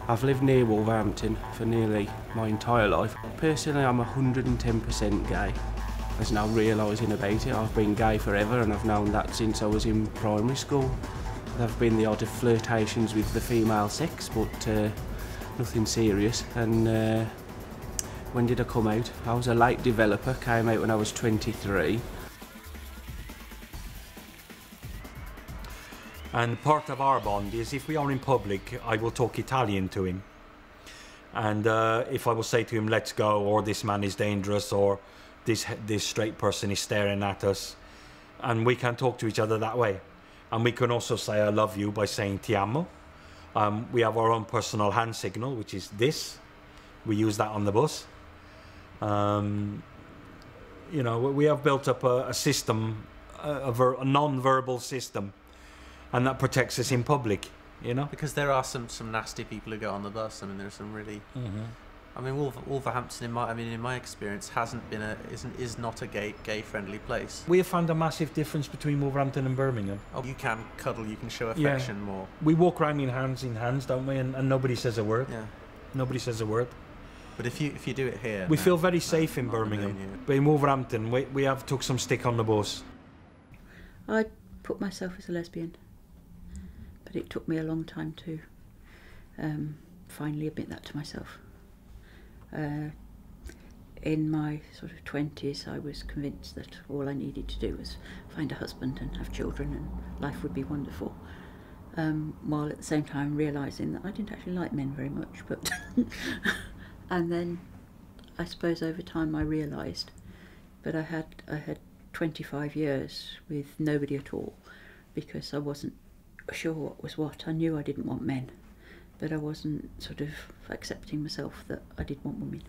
I've lived near Wolverhampton for nearly my entire life. Personally, I'm 110% gay. There's no realising about it. I've been gay forever and I've known that since I was in primary school. There have been the odd flirtations with the female sex, but nothing serious. And when did I come out? I was a late developer, came out when I was 23. And part of our bond is if we are in public, I will talk Italian to him. And if I will say to him, let's go, or this man is dangerous, or this straight person is staring at us, and we can talk to each other that way. And we can also say I love you by saying ti amo. We have our own personal hand signal, which is this. We use that on the bus. You know, we have built up a system, a non-verbal system, and that protects us in public, you know? Because there are some nasty people who go on the bus. I mean, there's some really... I mean, Wolverhampton, in my experience, is not a gay-friendly place. We have found a massive difference between Wolverhampton and Birmingham. Oh, you can cuddle, you can show affection more. We walk around in hands, don't we? And nobody says a word. Yeah. Nobody says a word. But if you do it here... We feel very safe in Birmingham. But in Wolverhampton, we have took some stick on the bus. I put myself as a lesbian. But it took me a long time to finally admit that to myself. In my sort of 20s, I was convinced that all I needed to do was find a husband and have children and life would be wonderful. While at the same time realising that I didn't actually like men very much. But and then I suppose over time I realised, but I had 25 years with nobody at all because I wasn't sure what was what. I knew I didn't want men, but I wasn't sort of accepting myself that I did want women.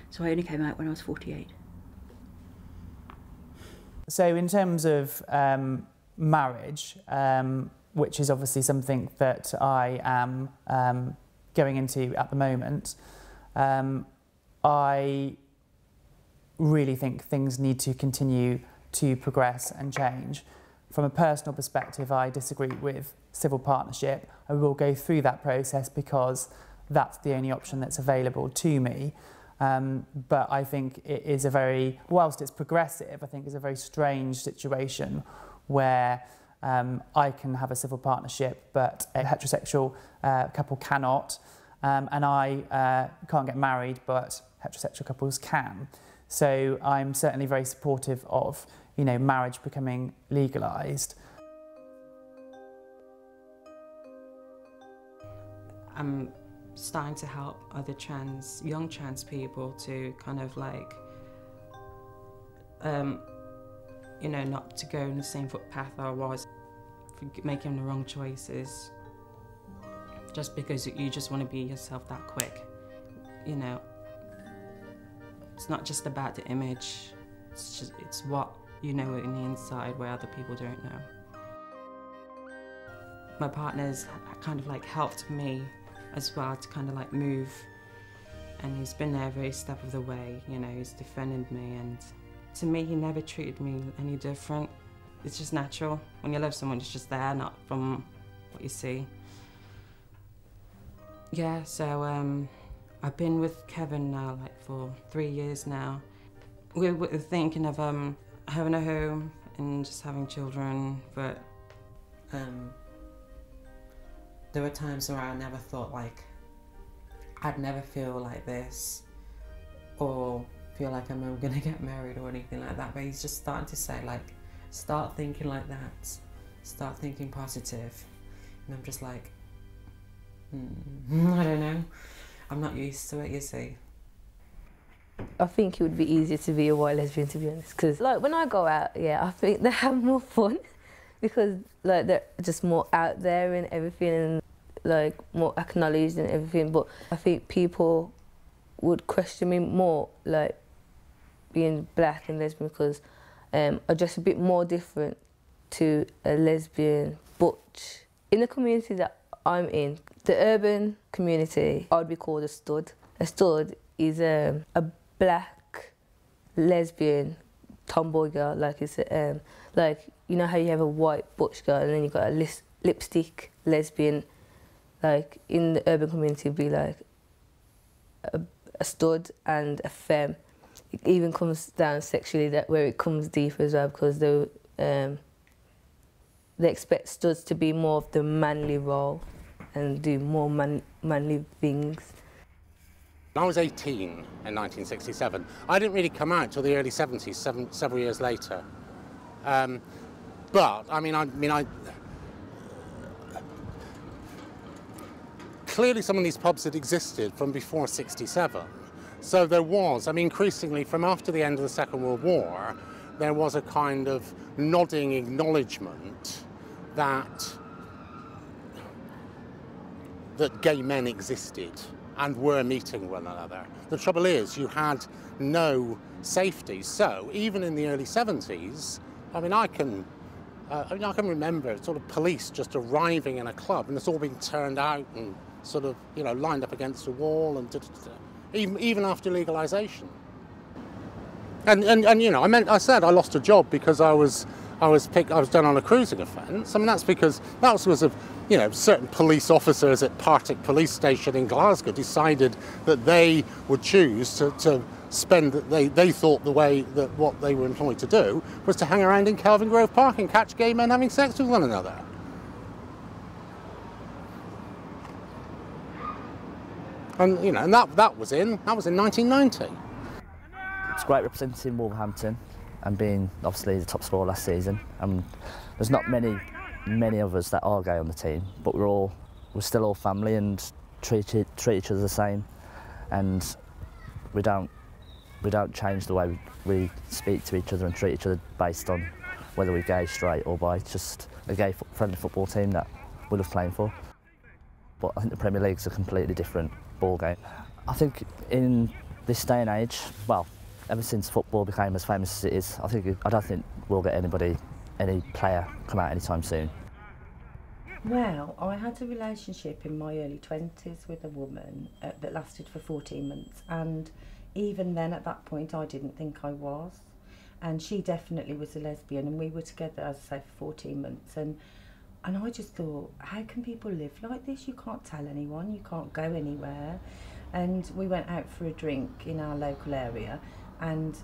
So I only came out when I was 48. So in terms of marriage, which is obviously something that I am going into at the moment, I really think things need to continue to progress and change. From a personal perspective, I disagree with civil partnership. I will go through that process because that's the only option that's available to me. But I think it is a very, whilst it's progressive, I think it's a very strange situation where I can have a civil partnership, but a heterosexual couple cannot, and I can't get married, but heterosexual couples can. So I'm certainly very supportive of, you know, marriage becoming legalised. I'm starting to help other young trans people to kind of like, you know, not to go in the same footpath I was, for making the wrong choices, just because you just want to be yourself that quick, you know. It's not just about the image, it's what you know in the inside where other people don't know. My partner's kind of like helped me as well to kind of like move, and he's been there every step of the way, you know, he's defended me, and to me he never treated me any different. It's just natural. When you love someone, it's just there, not from what you see. Yeah, so I've been with Kevin now like for 3 years now. We're thinking of having a home and just having children, but there were times where I never thought like I'd never feel like this or feel like I'm ever gonna get married or anything like that, but he's just starting to say like, start thinking like that, start thinking positive, and I'm just like, I don't know, I'm not used to it, you see. I think it would be easier to be a white lesbian, to be honest, because like when I go out, yeah, I think they have more fun because like they're just more out there and everything, and like more acknowledged and everything. But I think people would question me more like being black and lesbian because I'm just a bit more different to a lesbian butch. In the community that I'm in, the urban community, I would be called a stud. A stud is a black lesbian tomboy girl, like it's like, you know how you have a white butch girl and then you got a lipstick lesbian Like in the urban community, it'd be like a stud and a femme. It even comes down sexually, that where it comes deeper as well, because they expect studs to be more of the manly role and do more manly things. I was 18 in 1967. I didn't really come out till the early 70s, several years later. But I mean, clearly some of these pubs had existed from before 67. So there was, I mean, increasingly from after the end of the Second World War, there was a kind of nodding acknowledgement that gay men existed and were meeting one another. The trouble is, you had no safety. So even in the early 70s, I mean, I can remember sort of police just arriving in a club and it's all being turned out and sort of, you know, lined up against a wall and even after legalisation. And you know, I said I lost a job because I was done on a cruising offence. I mean, that's because that was sort of, you know, certain police officers at Partick Police Station in Glasgow decided that they would choose to spend, they thought the way that what they were employed to do was to hang around in Kelvin Grove Park and catch gay men having sex with one another. And you know, and that was in 1990. It's great representing Wolverhampton and being obviously the top scorer last season. There's not many of us that are gay on the team, but we're still all family and treat each other the same, and we don't change the way we speak to each other and treat each other based on whether we're gay, straight or bi. It's just a gay friendly football team that we love playing for. But I think the Premier League's a completely different ball game. I think in this day and age, well, ever since football became as famous as it is, I don't think we'll get any player come out anytime soon. Well, I had a relationship in my early 20s with a woman that lasted for 14 months, and even then at that point I didn't think I was, and she definitely was a lesbian, and we were together, as I say, for 14 months, and I just thought, how can people live like this? You can't tell anyone, you can't go anywhere. And we went out for a drink in our local area, and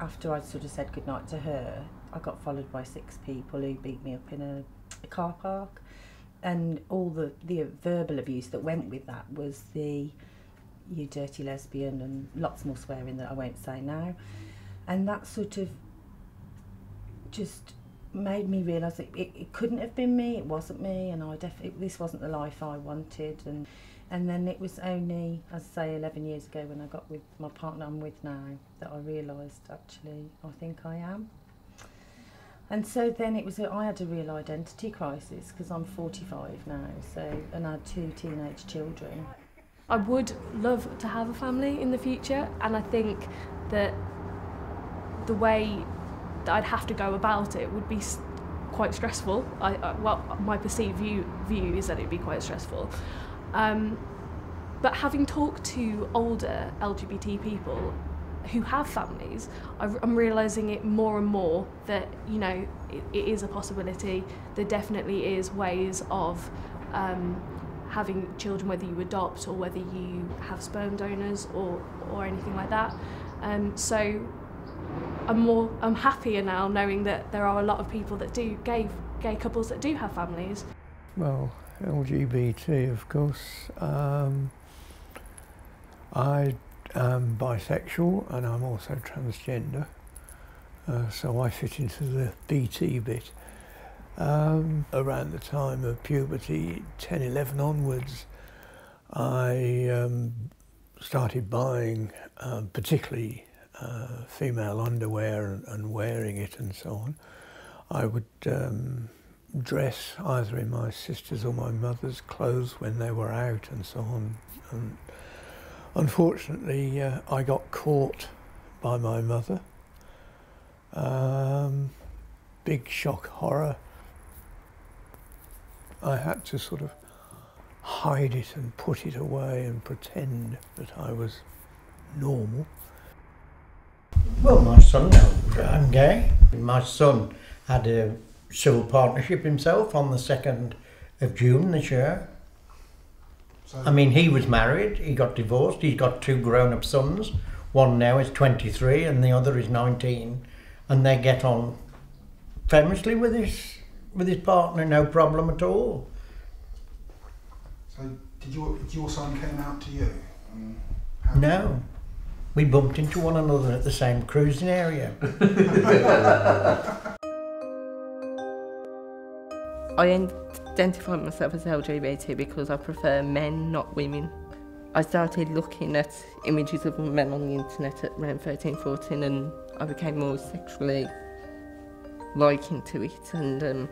after I'd sort of said goodnight to her, I got followed by 6 people who beat me up in a car park. And all the verbal abuse that went with that was the "you dirty lesbian" and lots more swearing that I won't say now. And that sort of just made me realise that it couldn't have been me, it wasn't me, and this wasn't the life I wanted. And then it was only, as I say, 11 years ago when I got with my partner I'm with now that I realised, actually, I think I am. And so then I had a real identity crisis, because I'm 45 now, and I had 2 teenage children. I would love to have a family in the future, and I think that the way that I'd have to go about it would be quite stressful. Well, my perceived view is that it'd be quite stressful. But having talked to older LGBT people who have families, I'm realising it more and more that, you know, it is a possibility. There definitely is ways of having children, whether you adopt or whether you have sperm donors or anything like that. So I'm happier now knowing that there are a lot of people that do, gay couples that do have families. Well, LGBT, of course. I am bisexual and I'm also transgender, so I fit into the BT bit. Around the time of puberty, 10, 11 onwards, I started buying particularly female underwear and wearing it and so on. I would dress either in my sister's or my mother's clothes when they were out and so on. And unfortunately, I got caught by my mother. Big shock, horror. I had to sort of hide it and put it away and pretend that I was normal. Well, my son knows I'm gay. My son had a civil partnership himself on the 2nd of June this year. I mean, he was married, he got divorced, he's got 2 grown-up sons. One now is 23 and the other is 19, and they get on famously with his partner, no problem at all. So did your son came out to you? No. We bumped into one another at the same cruising area. I identify myself as LGBT because I prefer men, not women. I started looking at images of men on the internet at around 13, 14, and I became more sexually liking to it. And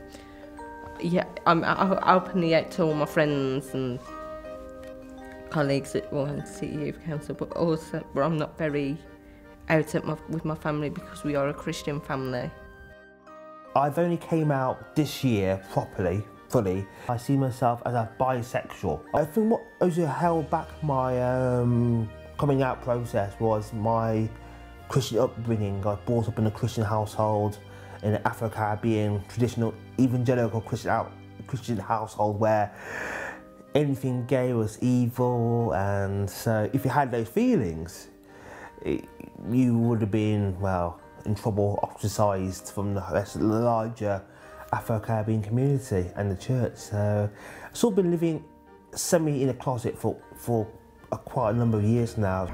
yeah, I'm openly out to all my friends and colleagues at Wolverhampton Youth Council, but I'm not very out with my family because we are a Christian family. I've only came out this year properly, fully. I see myself as a bisexual. I think what also held back my coming out process was my Christian upbringing. I was brought up in a Christian household, in an Afro-Caribbean, traditional evangelical Christian household where anything gay was evil, and so if you had those feelings, you would have been, well, in trouble, ostracised from the rest of the larger Afro-Caribbean community and the church. So I've sort of been living semi in a closet for quite a number of years now.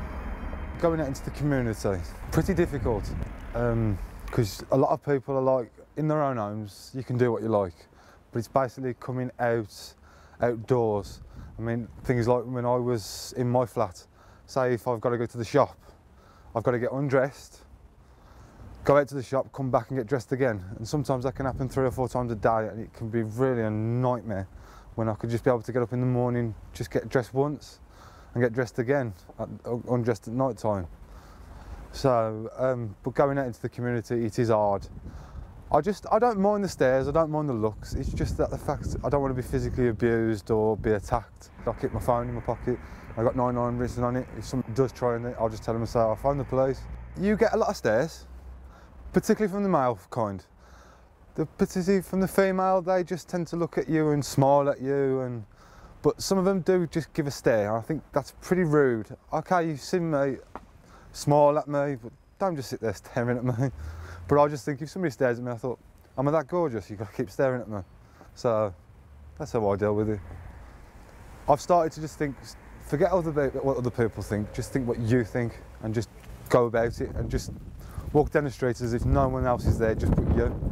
Going out into the community, pretty difficult, because a lot of people are like, in their own homes, you can do what you like, but it's basically coming outdoors. I mean, things like when I was in my flat, say if I've got to go to the shop, I've got to get undressed, go out to the shop, come back and get dressed again. And sometimes that can happen 3 or 4 times a day, and it can be really a nightmare when I could just be able to get up in the morning, just get dressed once and get dressed again, undressed at night time. So, but going out into the community, it is hard. I don't mind the stares, I don't mind the looks, it's just that the fact I don't want to be physically abused or be attacked. I keep my phone in my pocket, I've got 99 written on it. If someone does try on it, I'll just tell them, I'll phone the police. You get a lot of stares, particularly from the male kind. Particularly from the female, they just tend to look at you and smile at you, but some of them do just give a stare. I think that's pretty rude. Okay, you've seen me, smile at me, but don't just sit there staring at me. But I just think if somebody stares at me, I thought, am I that gorgeous? You've got to keep staring at me. So that's how I deal with it. I've started to just think, forget what other people think, just think what you think and just go about it and just walk down the street as if no one else is there, just but you.